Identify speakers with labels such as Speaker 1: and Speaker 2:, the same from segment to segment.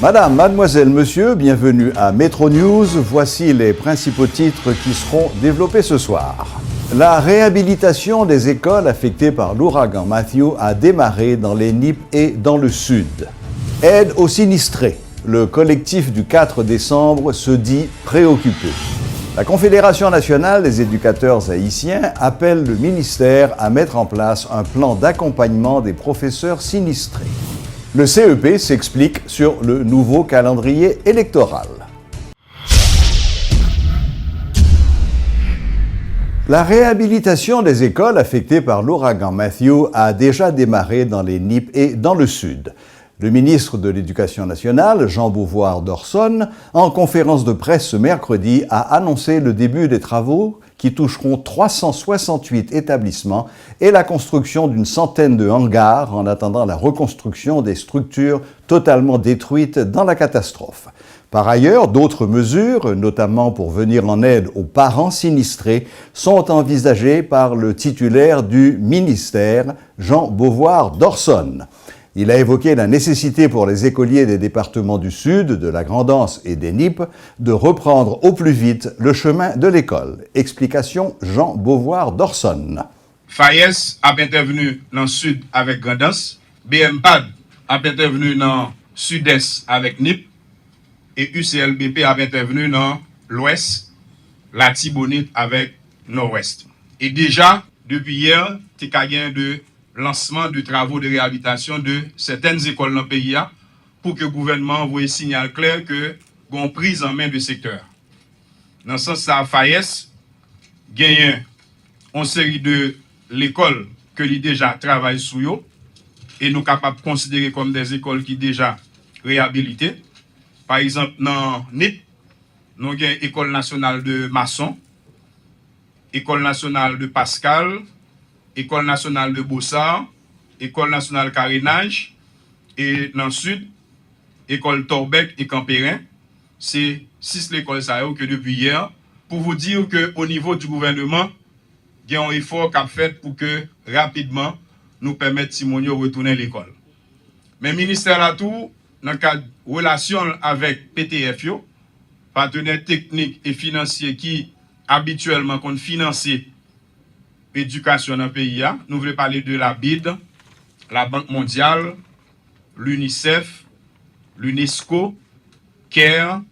Speaker 1: Madame, mademoiselle, monsieur, bienvenue à Metro News. Voici les principaux titres qui seront développés ce soir. La réhabilitation des écoles affectées par l'ouragan Matthew a démarré dans les Nippes et dans le sud. Aide aux sinistrés. Le collectif du 4 décembre se dit préoccupé. La Confédération nationale des éducateurs haïtiens appelle le ministère à mettre en place un plan d'accompagnement des professeurs sinistrés. Le CEP s'explique sur le nouveau calendrier électoral. La réhabilitation des écoles affectées par l'ouragan Matthew a déjà démarré dans les Nippes et dans le sud. Le ministre de l'Éducation nationale, Jean Beauvoir d'Orson, en conférence de presse ce mercredi, a annoncé le début des travaux qui toucheront 368 établissements et la construction d'une centaine de hangars en attendant la reconstruction des structures totalement détruites dans la catastrophe. Par ailleurs, d'autres mesures, notamment pour venir en aide aux parents sinistrés, sont envisagées par le titulaire du ministère, Jean Beauvoir d'Orson. Il a évoqué la nécessité pour les écoliers des départements du Sud, de la Grand'Anse et des Nippes de reprendre au plus vite le chemin de l'école. Explication Jean Beauvoir d'Orson.
Speaker 2: FAES a intervenu dans le Sud avec Grand'Anse, BMPAD a intervenu dans le Sud-Est avec Nippes et UCLBP a intervenu dans l'Ouest, la Tibonite avec Nord-Ouest. Et déjà, depuis hier, il y a eu de lancement de travaux de réhabilitation de certaines écoles dans le pays pour que le gouvernement envoie un signal clair que qu'on prise en main du secteur. Dans ce sens, la FAES gagne une série de l'école que lui déjà travaille sur eux et nous capables de considérer comme des écoles qui déjà réhabilitées. Par exemple, dans NIP, nous avons l'École nationale de Masson, École nationale de Pascal, École nationale de Bossard, École nationale Carénage, et dans le sud, École Torbec et Campérin. C'est 6 écoles que depuis hier, pour vous dire qu'au niveau du gouvernement, il y a un effort qu'a fait pour que rapidement nous permettre Simonio retourner à l'école. Mais le ministère a tout, dans le cadre de relation avec PTF, partenaires techniques et financiers qui habituellement comptent financer l'éducation dans le pays. Nous voulons parler de la BID, la Banque mondiale, l'UNICEF, l'UNESCO, CARE,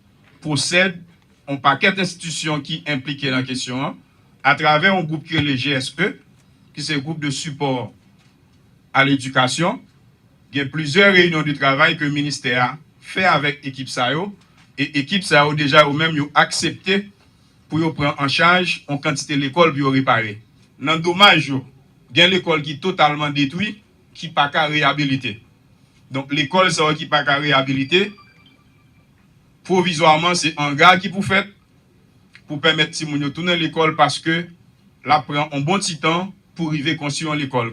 Speaker 2: possèdent un paquet d'institutions qui impliquent dans la question à travers un groupe qui est le GSE, qui est un groupe de support à l'éducation. Il y a plusieurs réunions de travail que le ministère fait avec l'équipe SAO et l'équipe SAO déjà eux-mêmes accepté pour prendre en charge une quantité de l'école pour réparer. Dans le dommage, il y a l'école qui est totalement détruite, qui n'est pas qu'à réhabiliter. Donc l'école qui n'est pas qu'à réhabiliter, provisoirement, c'est un gars qui pour faire pour permettre si de tourner l'école parce que là prend un bon petit temps pour arriver à construire l'école.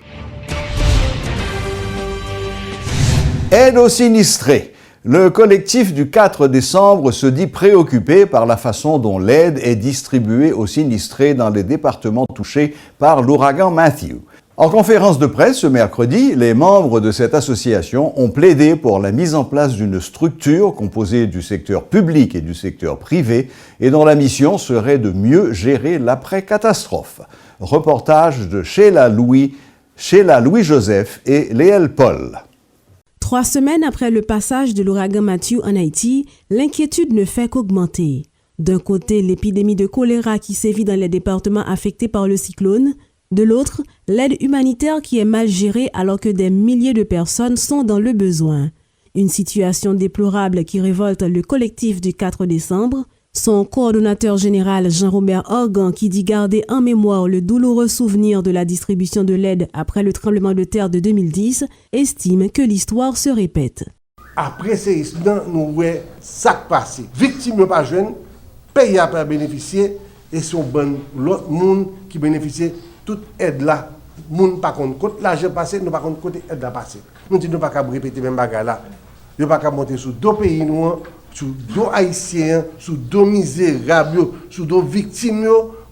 Speaker 1: Aide aux sinistrés. Le collectif du 4 décembre se dit préoccupé par la façon dont l'aide est distribuée aux sinistrés dans les départements touchés par l'ouragan Matthew. En conférence de presse ce mercredi, les membres de cette association ont plaidé pour la mise en place d'une structure composée du secteur public et du secteur privé et dont la mission serait de mieux gérer l'après-catastrophe. Reportage de Sheila Louis-Joseph et Léel Paul.
Speaker 3: 3 semaines après le passage de l'ouragan Matthew en Haïti, l'inquiétude ne fait qu'augmenter. D'un côté, l'épidémie de choléra qui sévit dans les départements affectés par le cyclone. De l'autre, l'aide humanitaire qui est mal gérée alors que des milliers de personnes sont dans le besoin. Une situation déplorable qui révolte le collectif du 4 décembre. Son coordonnateur général Jean-Robert Organ, qui dit garder en mémoire le douloureux souvenir de la distribution de l'aide après le tremblement de terre de 2010, estime que l'histoire se répète.
Speaker 4: Après ces incidents, nous voyons ça passé. Victimes ne pas jeunes, pays à pas bénéficier et sont bon l'autre monde qui bénéficie toute aide là. Monde pas contre côté l'argent passé, nous pas contre côté aide là passé. Nous disons pas qu'à répéter même bagarre là. Nous pas qu'à monter sur deux pays noirs. Sous dos haïtiens, sous dos misérables, sous dos victimes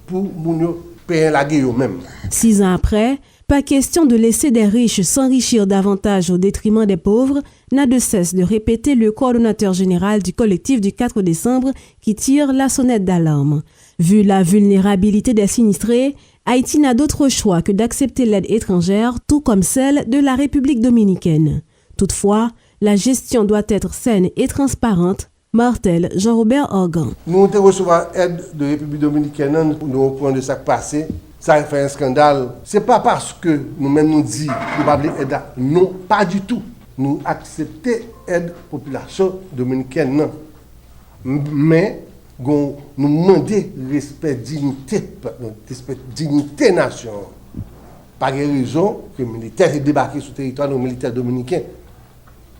Speaker 4: pour nous payer la guerre eux-mêmes.
Speaker 3: 6 ans après, pas question de laisser des riches s'enrichir davantage au détriment des pauvres, n'a de cesse de répéter le coordonnateur général du collectif du 4 décembre qui tire la sonnette d'alarme. Vu la vulnérabilité des sinistrés, Haïti n'a d'autre choix que d'accepter l'aide étrangère, tout comme celle de la République dominicaine. Toutefois, la gestion doit être saine et transparente, martèle Jean-Robert Organ.
Speaker 4: Nous avons reçu l'aide de la République dominicaine, nous prenons de ça passé. Ça a fait un scandale. Ce n'est pas parce que nous-mêmes nous disons que nous ne voulons pas l'aide. Non, pas du tout. Nous acceptons l'aide population dominicaine. Non. Mais nous demandons respect dignité nation. Par raison que les militaires sont débarqués sur le territoire nos militaires dominicains.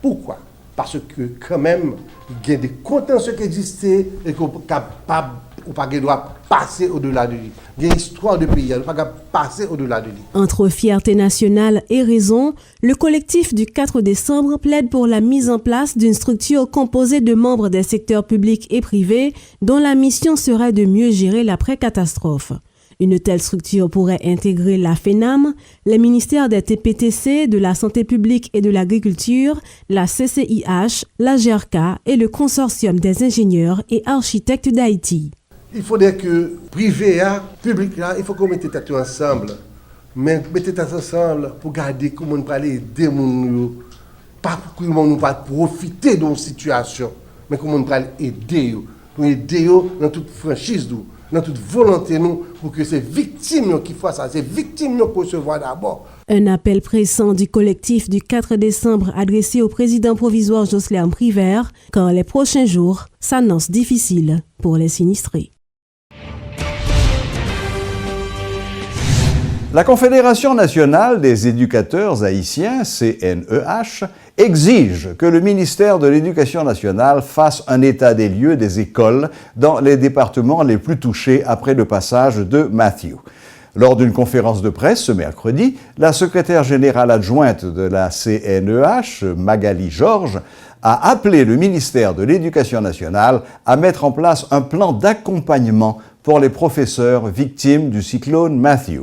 Speaker 4: Pourquoi? Parce que quand même, il y a des contentieux qui existaient et qu'on n'est capable ou pas qu'il doit passer au-delà de lui. Il y a une histoire de pays, on ne peut pas passer au-delà de lui.
Speaker 3: Entre fierté nationale et raison, le collectif du 4 décembre plaide pour la mise en place d'une structure composée de membres des secteurs publics et privés dont la mission serait de mieux gérer l'après-catastrophe. Une telle structure pourrait intégrer la FENAM, les ministères des TPTC, de la Santé publique et de l'Agriculture, la CCIH, la GERK et le Consortium des ingénieurs et architectes d'Haïti.
Speaker 4: Il faudrait que privé, public, il faut qu'on mette tête ensemble. Mais mettez tête ensemble pour garder comment on peut aider les gens, pas comment on peut profiter d'une situation, mais comment on peut aider pour aider dans toute franchise, dans toute volonté pour que ces victimes qui font ça, ces victimes nous recevoir d'abord.
Speaker 3: Un appel pressant du collectif du 4 décembre adressé au président provisoire Jocelyn Privert, car les prochains jours s'annoncent difficiles pour les sinistrés.
Speaker 1: La Confédération nationale des éducateurs haïtiens, CNEH, exige que le ministère de l'Éducation nationale fasse un état des lieux des écoles dans les départements les plus touchés après le passage de Matthew. Lors d'une conférence de presse ce mercredi, la secrétaire générale adjointe de la CNEH, Magali Georges, a appelé le ministère de l'Éducation nationale à mettre en place un plan d'accompagnement pour les professeurs victimes du cyclone Matthew.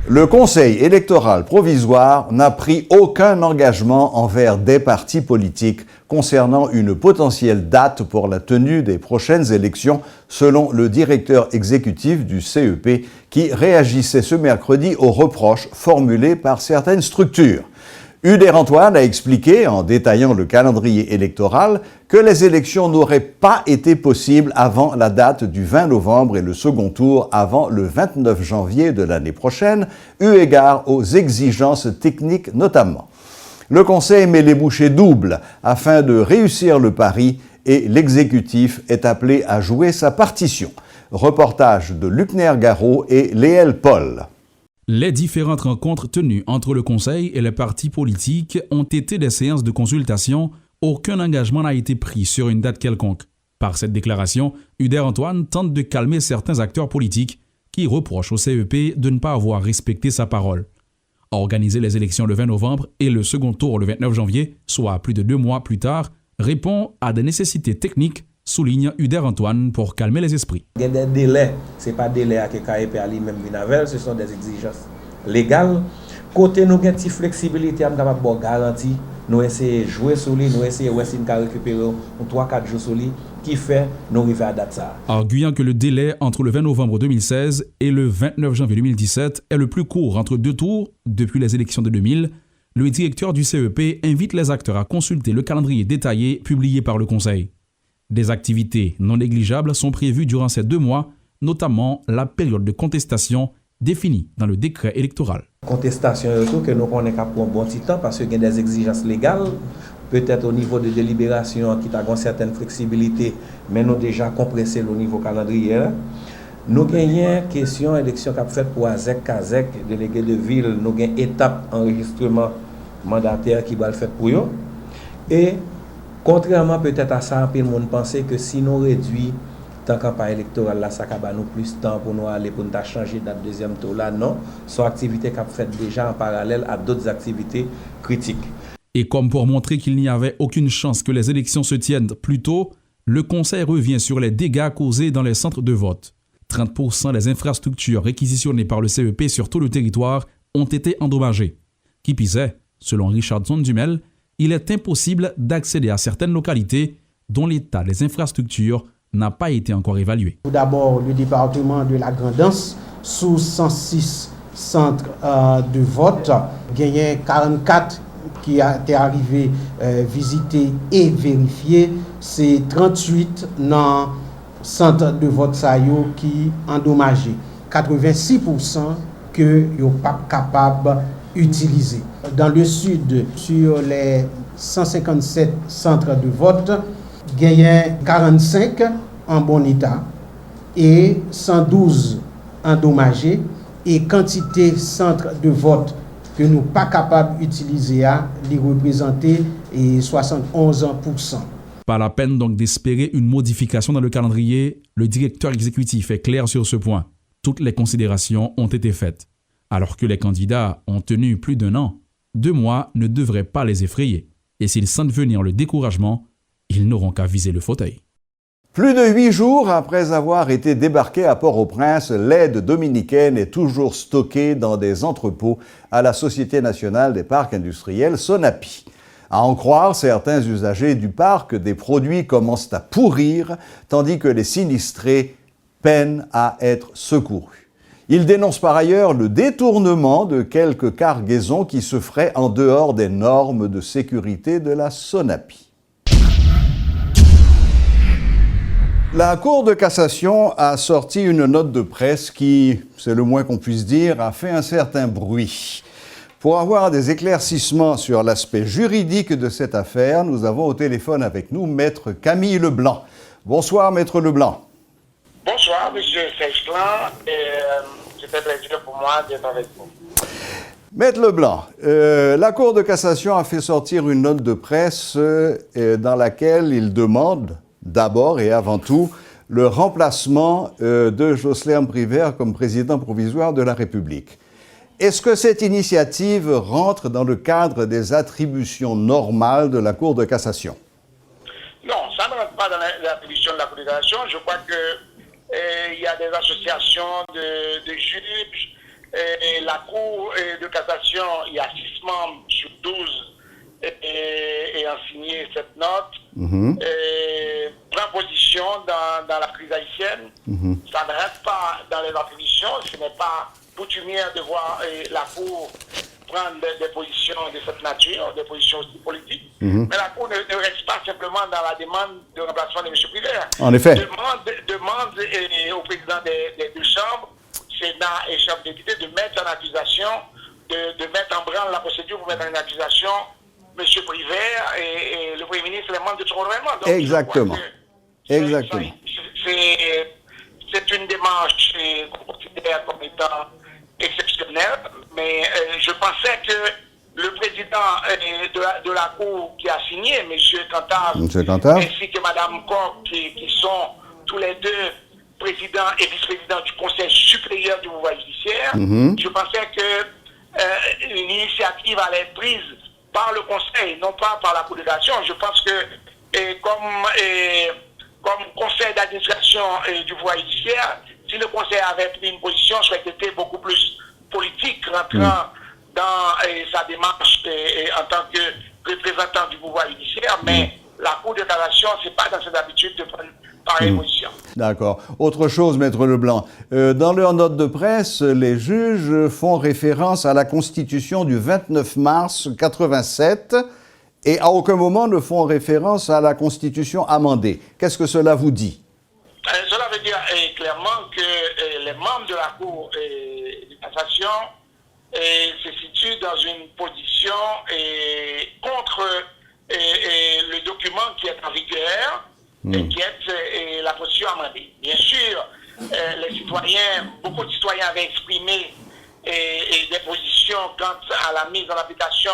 Speaker 1: Le Conseil électoral provisoire n'a pris aucun engagement envers des partis politiques concernant une potentielle date pour la tenue des prochaines élections, selon le directeur exécutif du CEP, qui réagissait ce mercredi aux reproches formulés par certaines structures. Uder Antoine a expliqué, en détaillant le calendrier électoral, que les élections n'auraient pas été possibles avant la date du 20 novembre et le second tour avant le 29 janvier de l'année prochaine, eu égard aux exigences techniques notamment. Le Conseil met les bouchées doubles afin de réussir le pari et l'exécutif est appelé à jouer sa partition. Reportage de Luckner Garot et Léel Paul.
Speaker 5: Les différentes rencontres tenues entre le Conseil et les partis politiques ont été des séances de consultation. Aucun engagement n'a été pris sur une date quelconque. Par cette déclaration, Uder Antoine tente de calmer certains acteurs politiques qui reprochent au CEP de ne pas avoir respecté sa parole. Organiser les élections le 20 novembre et le second tour le 29 janvier, soit plus de 2 mois plus tard, répond à des nécessités techniques, souligne Uder Antoine pour calmer les esprits.
Speaker 6: Il y a des délais, ce n'est pas des délais que KEP a lui-même vinavel, ce sont des exigences légales. Côté nous avons une flexibilité, nous avons une garantie, nous essayons de jouer sur lui, nous essayons de récupérer 3-4 jours sur lui, qui fait nous arriver à date ça.
Speaker 5: Arguant que le délai entre le 20 novembre 2016 et le 29 janvier 2017 est le plus court entre 2 tours depuis les élections de 2000, le directeur du CEP invite les acteurs à consulter le calendrier détaillé publié par le Conseil. Des activités non négligeables sont prévues durant ces 2 mois, notamment la période de contestation définie dans le décret électoral.
Speaker 6: Contestation que nous connaissons pour un bon petit temps parce qu'il y a des exigences légales, peut-être au niveau de délibération qui a une certaine flexibilité, mais nous déjà compressé au niveau calendrier. Nous avons question élection qu'a fait pour AZEC, KAZEC, délégué de ville, nous avons étape enregistrement mandataire qui va le faire pour eux. Et contrairement peut-être à ça, le monde pensait que si nous réduisons tant campagne électorale là, ça va nous plus de temps pour nous aller pour nous changer date deuxième tour là. Non, son activité qu'a fait déjà en parallèle à d'autres activités critiques.
Speaker 5: Et comme pour montrer qu'il n'y avait aucune chance que les élections se tiennent plus tôt, le Conseil revient sur les dégâts causés dans les centres de vote. 30% des infrastructures réquisitionnées par le CEP sur tout le territoire ont été endommagées. Qui plus est, selon Richardson Dumel, il est impossible d'accéder à certaines localités dont l'état des infrastructures n'a pas été encore évalué.
Speaker 7: Tout d'abord, le département de la Grand'Anse, sous 106 centres de vote, gagné 44 qui a été arrivé visiter et vérifier, c'est 38 dans centres de vote qui endommagé. 86% que yo pas capable d'utiliser. Dans le sud, sur les 157 centres de vote, il y a 45 en bon état et 112 endommagés, et quantité centres de vote que nous pas capables d'utiliser les représenter 71%.
Speaker 5: Pas la peine donc d'espérer une modification dans le calendrier, le directeur exécutif est clair sur ce point. Toutes les considérations ont été faites. Alors que les candidats ont tenu plus d'1 an, 2 mois ne devraient pas les effrayer. Et s'ils sentent venir le découragement, ils n'auront qu'à viser le fauteuil.
Speaker 1: Plus de 8 jours après avoir été débarqué à Port-au-Prince, l'aide dominicaine est toujours stockée dans des entrepôts à la Société nationale des parcs industriels, SONAPI. À en croire certains usagers du parc, des produits commencent à pourrir, tandis que les sinistrés peinent à être secourus. Ils dénoncent par ailleurs le détournement de quelques cargaisons qui se feraient en dehors des normes de sécurité de la SONAPI. La Cour de cassation a sorti une note de presse qui, c'est le moins qu'on puisse dire, a fait un certain bruit. Pour avoir des éclaircissements sur l'aspect juridique de cette affaire, nous avons au téléphone avec nous Maître Camille Leblanc. Bonsoir, Maître Leblanc.
Speaker 8: Bonsoir, Monsieur Serge-Clan. C'est un plaisir pour moi d'être avec vous.
Speaker 1: Maître Leblanc, la Cour de cassation a fait sortir une note de presse dans laquelle il demande, d'abord et avant tout, le remplacement de Jocelyn Privert comme président provisoire de la République. Est-ce que cette initiative rentre dans le cadre des attributions normales de la Cour de cassation?
Speaker 8: Non, ça ne rentre pas dans les attributions de la Cour de cassation. Je crois qu'il y a des associations de juges. La Cour de cassation, il y a 6 membres sur 12 et a signé cette note. Prend position dans la crise haïtienne. Ça ne reste pas dans les attributions. Ce n'est pas coutumière de voir la Cour prendre des positions de cette nature, des positions aussi politiques. Mais la Cour ne reste pas simplement dans la demande de remplacement de M. Privert.
Speaker 1: En effet.
Speaker 8: Demande au président des 2 chambres, Sénat et Chambre des députés, de mettre en accusation, de mettre en branle la procédure pour mettre en accusation M. Privert et le Premier ministre, les membres de son gouvernement. Donc,
Speaker 1: exactement. Exactement.
Speaker 8: C'est une démarche qu'on considère comme étant exceptionnelle, mais je pensais que le président de la Cour qui a signé, M. Cantave, ainsi que Mme Koch, qui sont tous les 2 présidents et vice-présidents du Conseil supérieur du pouvoir judiciaire, je pensais que l'initiative allait être prise par le Conseil, non pas par la Cour de cassation. Je pense que comme conseil d'administration du pouvoir judiciaire, si le conseil avait pris une position, ça aurait été beaucoup plus politique, rentrant dans sa démarche en tant que représentant du pouvoir judiciaire, mais la Cour de cassation, ce n'est pas dans ses habitudes de prendre pareille position.
Speaker 1: D'accord. Autre chose, Maître Leblanc. Dans leur note de presse, les juges font référence à la Constitution du 29 mars 87 et à aucun moment ne font référence à la Constitution amendée. Qu'est-ce que cela vous dit?
Speaker 8: Cela veut dire clairement que les membres de la Cour de cassation se situent dans une position contre le document qui est en vigueur, qui est la position amendée. Bien sûr, les citoyens, beaucoup de citoyens avaient exprimé des positions quant à la mise en application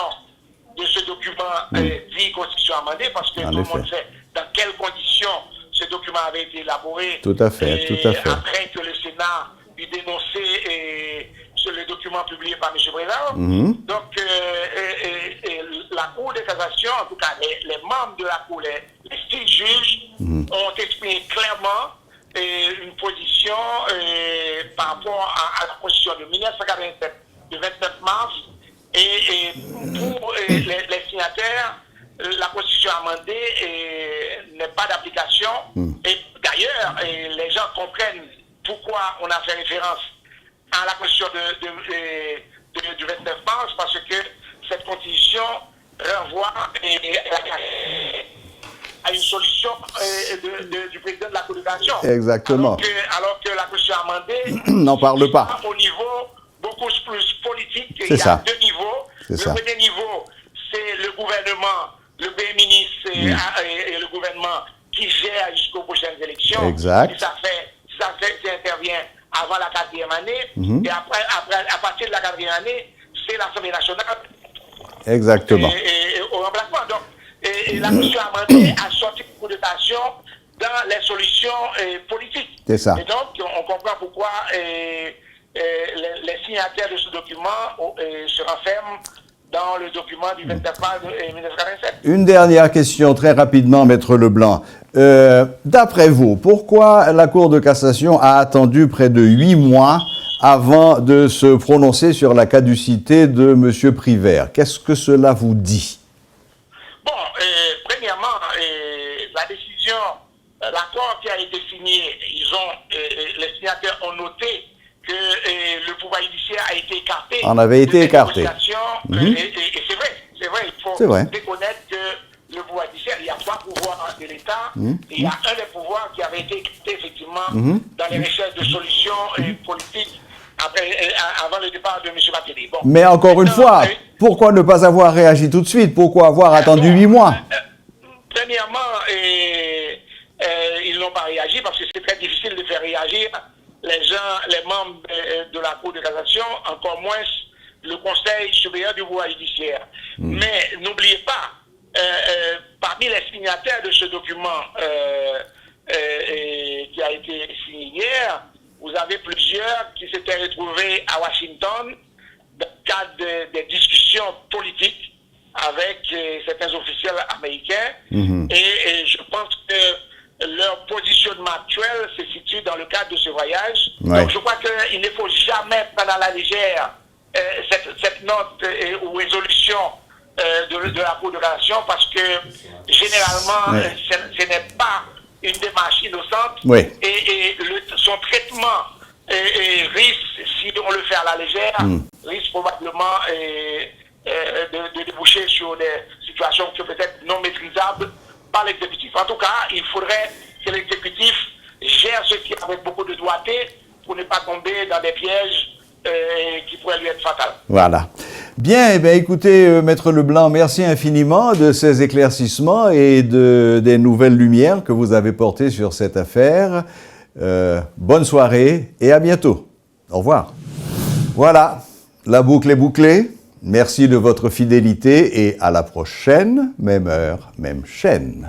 Speaker 8: de ce document dit Constitution amendée, parce que tout le monde sait dans quelles conditions ce document avait été élaboré.
Speaker 1: Tout à fait, tout à fait.
Speaker 8: Après que le Sénat eut dénoncé sur le document publié par M. Brézard. Donc, la Cour de cassation, en tout cas, les membres de la Cour, les 6 juges, ont exprimé clairement une position par rapport à la Constitution de 1987, du 29 mars, et pour les signataires, la Constitution amendée n'est pas d'application. Et d'ailleurs, les gens comprennent pourquoi on a fait référence à la Constitution du 29 mars, parce que cette Constitution renvoie à une solution du président de la Cour de cassation.
Speaker 1: Exactement.
Speaker 8: Alors que la Constitution amendée
Speaker 1: n'en parle pas.
Speaker 8: Au niveau beaucoup plus politique.
Speaker 1: C'est ça.
Speaker 8: Il y a 2 niveaux. Le premier niveau, c'est le gouvernement, le Premier ministre et le gouvernement qui gère jusqu'aux prochaines élections.
Speaker 1: Exact.
Speaker 8: Si ça intervient avant la 4e année. Et après, à partir de la 4e année, c'est l'Assemblée nationale.
Speaker 1: Exactement.
Speaker 8: Et au remplacement. Donc, la Constitution amendée a sorti beaucoup de tensions dans les solutions politiques.
Speaker 1: C'est ça.
Speaker 8: Et donc, on comprend pourquoi les signataires de ce document se renferment dans le document du 29 mars 1947.
Speaker 1: Une dernière question, très rapidement, Maître Leblanc. D'après vous, pourquoi la Cour de cassation a attendu près de 8 mois avant de se prononcer sur la caducité de M. Privert? Qu'est-ce que cela vous dit?
Speaker 8: Bon, premièrement, la décision, l'accord qui a été signé, les signataires ont noté que le pouvoir judiciaire a été écarté.
Speaker 1: On avait été écarté.
Speaker 8: Et c'est vrai, il faut reconnaître que le pouvoir judiciaire, il y a 3 pouvoirs de l'État, et il y a un des pouvoirs qui avait été écarté effectivement dans les recherches de solutions politiques avant le départ de M. Bateli. Bon.
Speaker 1: Mais encore une fois, pourquoi ne pas avoir réagi tout de suite? Pourquoi avoir attendu 8 mois?
Speaker 8: Premièrement, ils n'ont pas réagi parce que c'est très difficile de faire réagir les membres de la Cour de cassation, encore moins le Conseil supérieur du pouvoir judiciaire. Mais n'oubliez pas, parmi les signataires de ce document qui a été signé hier, vous avez plusieurs qui s'étaient retrouvés à Washington dans le cadre des discussions politiques avec certains officiels américains. Et je pense que leur positionnement actuel se situe dans le cadre de ce voyage. Donc je crois qu'il ne faut jamais prendre à la légère cette note ou résolution de la Cour de cassation, parce que généralement ce n'est pas une démarche innocente et son traitement risque, si on le fait à la légère, risque probablement de déboucher sur des situations qui sont peut-être non maîtrisables par l'exécutif. En tout cas, il faudrait que l'exécutif gère ceci avec beaucoup de doigté pour ne pas tomber dans des pièges qui pourraient lui être fatals.
Speaker 1: Voilà. Bien, eh bien écoutez, Maître Leblanc, merci infiniment de ces éclaircissements et des nouvelles lumières que vous avez portées sur cette affaire. Bonne soirée et à bientôt. Au revoir. Voilà, la boucle est bouclée. Merci de votre fidélité et à la prochaine, même heure, même chaîne.